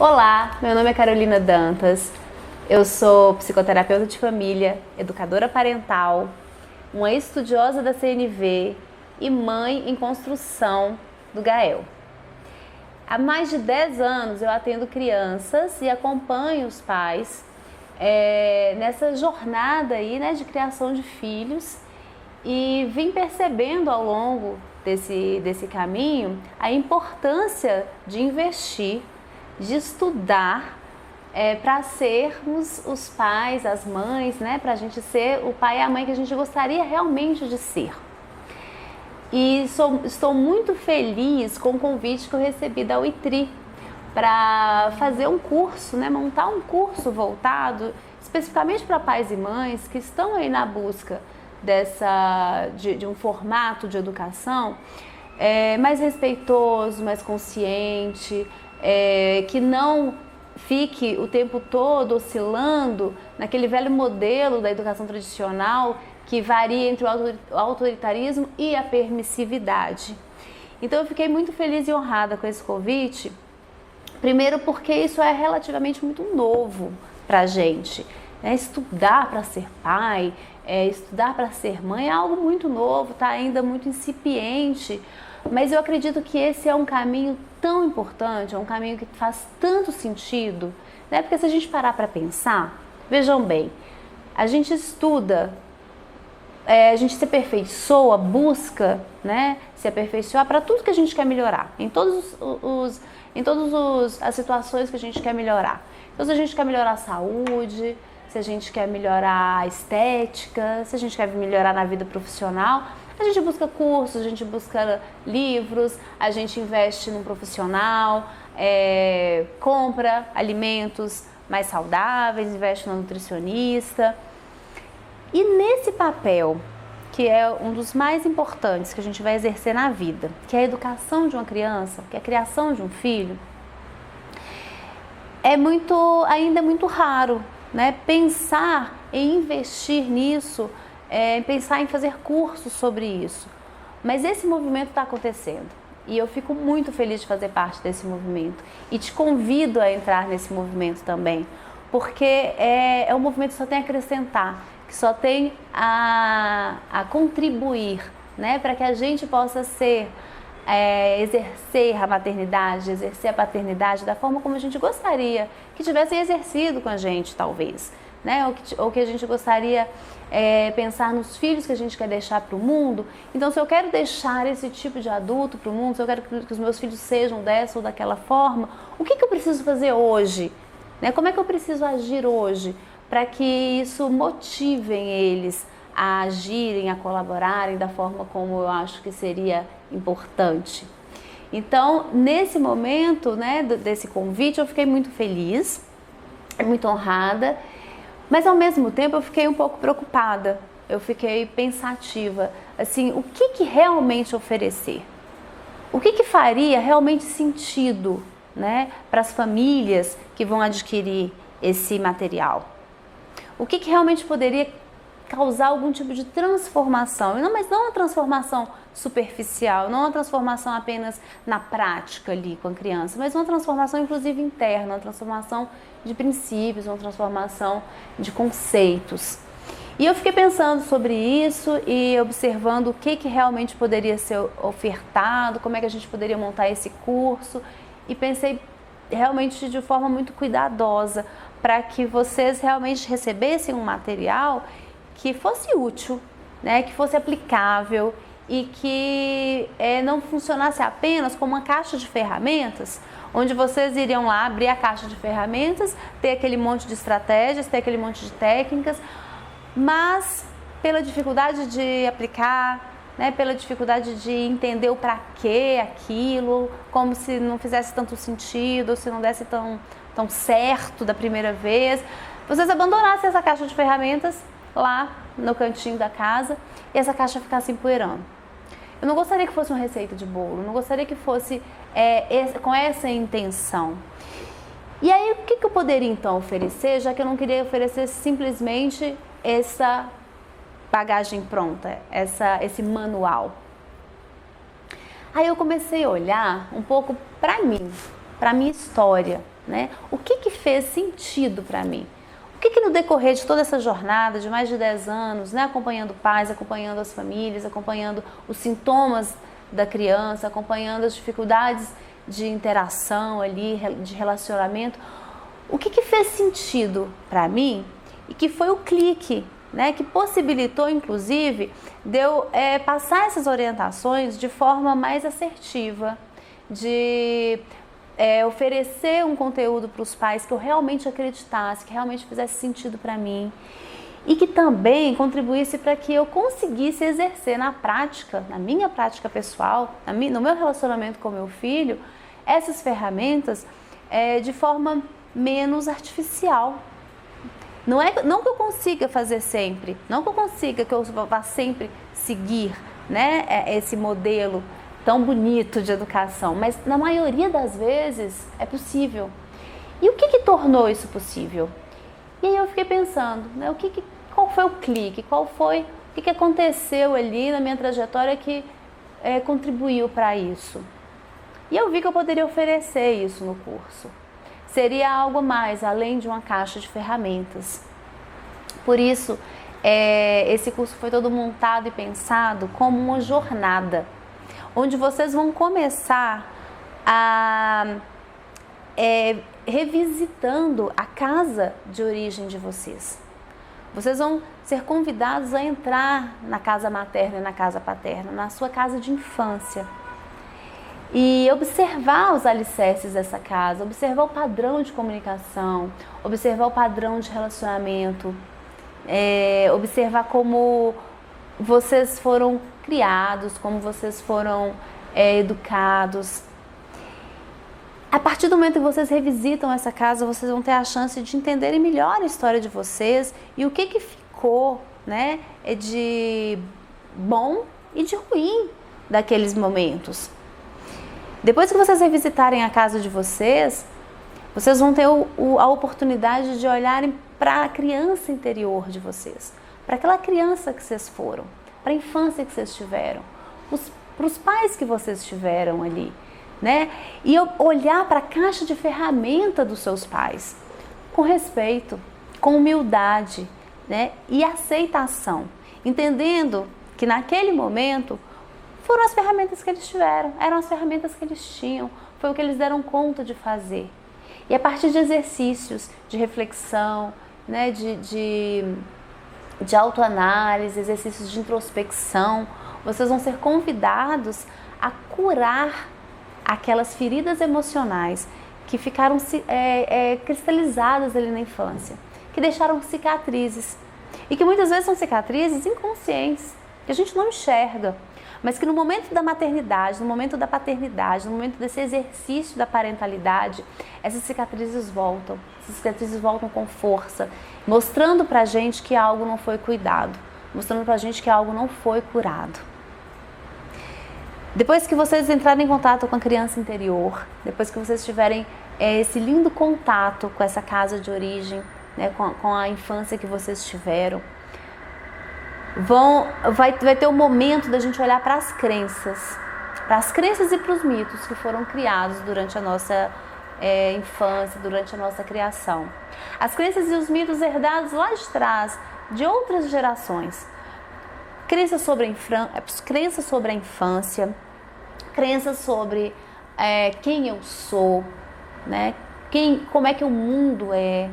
Olá, meu nome é Carolina Dantas, eu sou psicoterapeuta de família, educadora parental, uma estudiosa da CNV e mãe em construção do Gael. Há mais de 10 anos eu atendo crianças e acompanho os pais nessa jornada aí, né, de criação de filhos e vim percebendo ao longo desse caminho a importância de investir, de estudar para sermos os pais, as mães, né? Para a gente ser o pai e a mãe que a gente gostaria realmente de ser. E estou muito feliz com o convite que eu recebi da UITRI para fazer um curso, né? Montar um curso voltado especificamente para pais e mães que estão aí na busca de um formato de educação mais respeitoso, mais consciente, que não fique o tempo todo oscilando naquele velho modelo da educação tradicional que varia entre o autoritarismo e a permissividade. Então eu fiquei muito feliz e honrada com esse convite, primeiro porque isso é relativamente muito novo para a gente. Estudar para ser pai, estudar para ser mãe é algo muito novo, está ainda muito incipiente, mas eu acredito que esse é um caminho tão importante, é um caminho que faz tanto sentido, né? Porque se a gente parar para pensar, vejam bem, a gente estuda, a gente se aperfeiçoa, busca, né, se aperfeiçoar para tudo que a gente quer melhorar, em todas as situações que a gente quer melhorar. Então, se a gente quer melhorar a saúde, se a gente quer melhorar a estética, se a gente quer melhorar na vida profissional, a gente busca cursos, a gente busca livros, a gente investe num profissional, compra alimentos mais saudáveis, investe no nutricionista. E nesse papel, que é um dos mais importantes que a gente vai exercer na vida, que é a educação de uma criança, que é a criação de um filho, ainda é muito raro, né? Pensar em investir nisso, pensar em fazer cursos sobre isso. Mas esse movimento está acontecendo e eu fico muito feliz de fazer parte desse movimento e te convido a entrar nesse movimento também, porque é um movimento que só tem a acrescentar, que só tem a contribuir, né, para que a gente possa exercer a maternidade, exercer a paternidade da forma como a gente gostaria que tivessem exercido com a gente, talvez, né? Ou que a gente gostaria pensar nos filhos que a gente quer deixar para o mundo. Então, se eu quero deixar esse tipo de adulto para o mundo, se eu quero que os meus filhos sejam dessa ou daquela forma, o que eu preciso fazer hoje? Né? Como é que eu preciso agir hoje para que isso motivem eles a agirem, a colaborarem da forma como eu acho que seria importante? Então, nesse momento, né, desse convite, eu fiquei muito feliz, muito honrada, mas ao mesmo tempo eu fiquei um pouco preocupada, eu fiquei pensativa, assim, o que realmente oferecer? O que faria realmente sentido, né, para as famílias que vão adquirir esse material? O que realmente poderia causar algum tipo de transformação? Mas não uma transformação superficial, não uma transformação apenas na prática ali com a criança, mas uma transformação inclusive interna, uma transformação de princípios, uma transformação de conceitos. E eu fiquei pensando sobre isso e observando o que realmente poderia ser ofertado, como é que a gente poderia montar esse curso, e pensei realmente de forma muito cuidadosa para que vocês realmente recebessem um material que fosse útil, né, que fosse aplicável e que não funcionasse apenas como uma caixa de ferramentas, onde vocês iriam lá abrir a caixa de ferramentas, ter aquele monte de estratégias, ter aquele monte de técnicas, mas pela dificuldade de aplicar, né, pela dificuldade de entender o para que aquilo, como se não fizesse tanto sentido, se não desse tão certo da primeira vez, vocês abandonassem essa caixa de ferramentas lá no cantinho da casa e essa caixa ficasse empoeirando. Eu não gostaria que fosse uma receita de bolo, não gostaria que fosse com essa intenção. E aí, o que eu poderia então oferecer, já que eu não queria oferecer simplesmente essa bagagem pronta, esse manual? Aí eu comecei a olhar um pouco para mim, para minha história, né? O que fez sentido para mim? O que no decorrer de toda essa jornada de mais de 10 anos, né, acompanhando pais, acompanhando as famílias, acompanhando os sintomas da criança, acompanhando as dificuldades de interação ali, de relacionamento, o que fez sentido para mim e que foi o clique, né, que possibilitou, inclusive, de eu passar essas orientações de forma mais assertiva, de oferecer um conteúdo para os pais que eu realmente acreditasse, que realmente fizesse sentido para mim e que também contribuísse para que eu conseguisse exercer na prática, na minha prática pessoal, no meu relacionamento com meu filho, essas ferramentas de forma menos artificial. Não que eu consiga fazer sempre, não que eu consiga, que eu vá sempre seguir, né, esse modelo tão bonito de educação, mas na maioria das vezes é possível. E o que tornou isso possível? E aí eu fiquei pensando, né, qual foi o clique, o que aconteceu ali na minha trajetória que contribuiu para isso? E eu vi que eu poderia oferecer isso no curso. Seria algo mais, além de uma caixa de ferramentas. Por isso, esse curso foi todo montado e pensado como uma jornada, onde vocês vão começar a revisitando a casa de origem de vocês. Vocês vão ser convidados a entrar na casa materna e na casa paterna, na sua casa de infância. E observar os alicerces dessa casa, observar o padrão de comunicação, observar o padrão de relacionamento, observar como vocês foram criados, como vocês foram educados. A partir do momento que vocês revisitam essa casa, vocês vão ter a chance de entenderem melhor a história de vocês e o que ficou, né, de bom e de ruim daqueles momentos. Depois que vocês revisitarem a casa de vocês, vocês vão ter a oportunidade de olharem para a criança interior de vocês, para aquela criança que vocês foram, para a infância que vocês tiveram, para os pais que vocês tiveram ali, né? E olhar para a caixa de ferramenta dos seus pais, com respeito, com humildade, né? E aceitação, entendendo que naquele momento foram as ferramentas que eles tiveram, eram as ferramentas que eles tinham, foi o que eles deram conta de fazer. E a partir de exercícios de reflexão, né, de autoanálise, exercícios de introspecção, vocês vão ser convidados a curar aquelas feridas emocionais que ficaram cristalizadas ali na infância, que deixaram cicatrizes e que muitas vezes são cicatrizes inconscientes, que a gente não enxerga, mas que no momento da maternidade, no momento da paternidade, no momento desse exercício da parentalidade, essas cicatrizes voltam com força, mostrando pra gente que algo não foi cuidado, mostrando pra gente que algo não foi curado. Depois que vocês entrarem em contato com a criança interior, depois que vocês tiverem esse lindo contato com essa casa de origem, né, com a infância que vocês tiveram, vai ter o momento da gente olhar para as crenças e para os mitos que foram criados durante a nossa infância, durante a nossa criação. As crenças e os mitos herdados lá de trás, de outras gerações. Crenças sobre a infância, crenças sobre quem eu sou, né? Como é que o mundo é.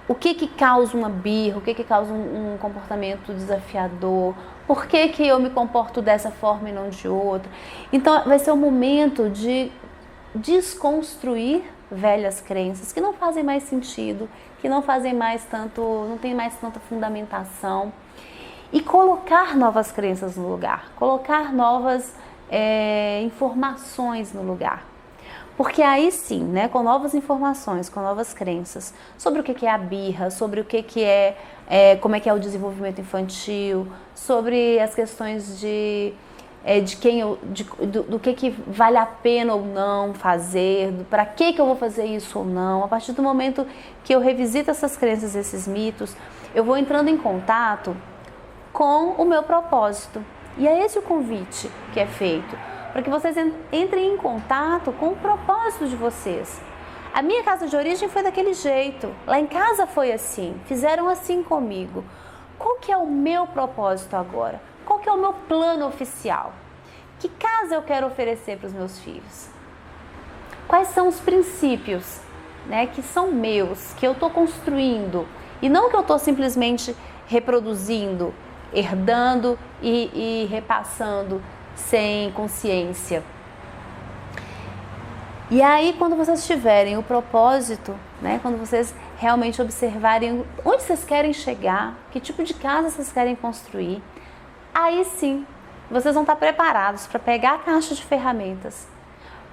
O que causa uma birra, o que causa um comportamento desafiador, por que eu me comporto dessa forma e não de outra. Então vai ser um momento de desconstruir velhas crenças que não fazem mais sentido, que não tem mais tanta fundamentação e colocar novas crenças no lugar, colocar novas informações no lugar. Porque aí sim, né, com novas informações, com novas crenças sobre o que é a birra, sobre o que é, como é que é o desenvolvimento infantil, sobre as questões do que vale a pena ou não fazer, para que eu vou fazer isso ou não. A partir do momento que eu revisito essas crenças, esses mitos, eu vou entrando em contato com o meu propósito. E é esse o convite que é feito, para que vocês entrem em contato com o propósito de vocês, A minha casa de origem foi daquele jeito, lá em casa foi assim, fizeram assim comigo. Qual que é o meu propósito agora? Qual que é o meu plano oficial? Que casa eu quero oferecer para os meus filhos? Quais são os princípios, né, que são meus, que eu estou construindo e não que eu estou simplesmente reproduzindo, herdando e repassando sem consciência. E aí, quando vocês tiverem o propósito, né, quando vocês realmente observarem onde vocês querem chegar, que tipo de casa vocês querem construir, aí sim, vocês vão estar preparados para pegar a caixa de ferramentas,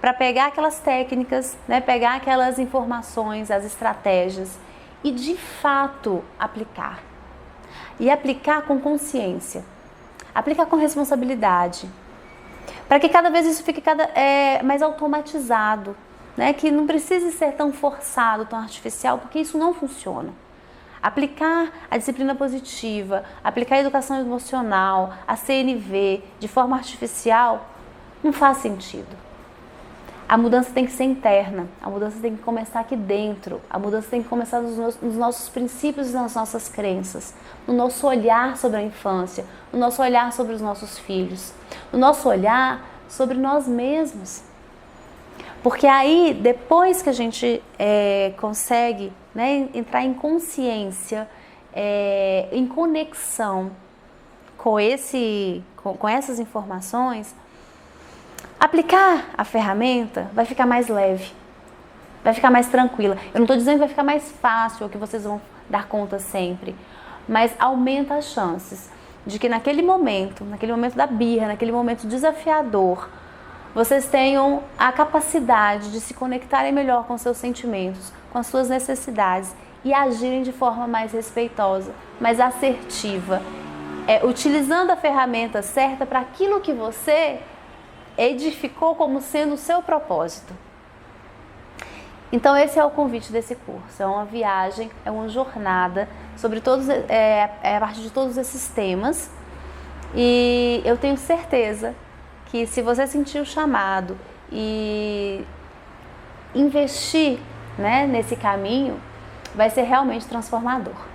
para pegar aquelas técnicas, né, pegar aquelas informações, as estratégias e de fato aplicar. E aplicar com consciência, aplicar com responsabilidade, para que cada vez isso fique mais automatizado, né? Que não precise ser tão forçado, tão artificial, porque isso não funciona. Aplicar a disciplina positiva, aplicar a educação emocional, a CNV, de forma artificial, não faz sentido. A mudança tem que ser interna, a mudança tem que começar aqui dentro, a mudança tem que começar nos nossos princípios e nas nossas crenças, no nosso olhar sobre a infância, no nosso olhar sobre os nossos filhos, no nosso olhar sobre nós mesmos. Porque aí, depois que a gente consegue, né, entrar em consciência, em conexão com essas informações, aplicar a ferramenta vai ficar mais leve, vai ficar mais tranquila. Eu não estou dizendo que vai ficar mais fácil ou que vocês vão dar conta sempre, mas aumenta as chances de que naquele momento da birra, naquele momento desafiador, vocês tenham a capacidade de se conectarem melhor com seus sentimentos, com as suas necessidades e agirem de forma mais respeitosa, mais assertiva, utilizando a ferramenta certa para aquilo que você edificou como sendo o seu propósito. Então esse é o convite desse curso, é uma viagem, é uma jornada sobre a partir de todos esses temas, e eu tenho certeza que se você sentir o chamado e investir, né, nesse caminho, vai ser realmente transformador.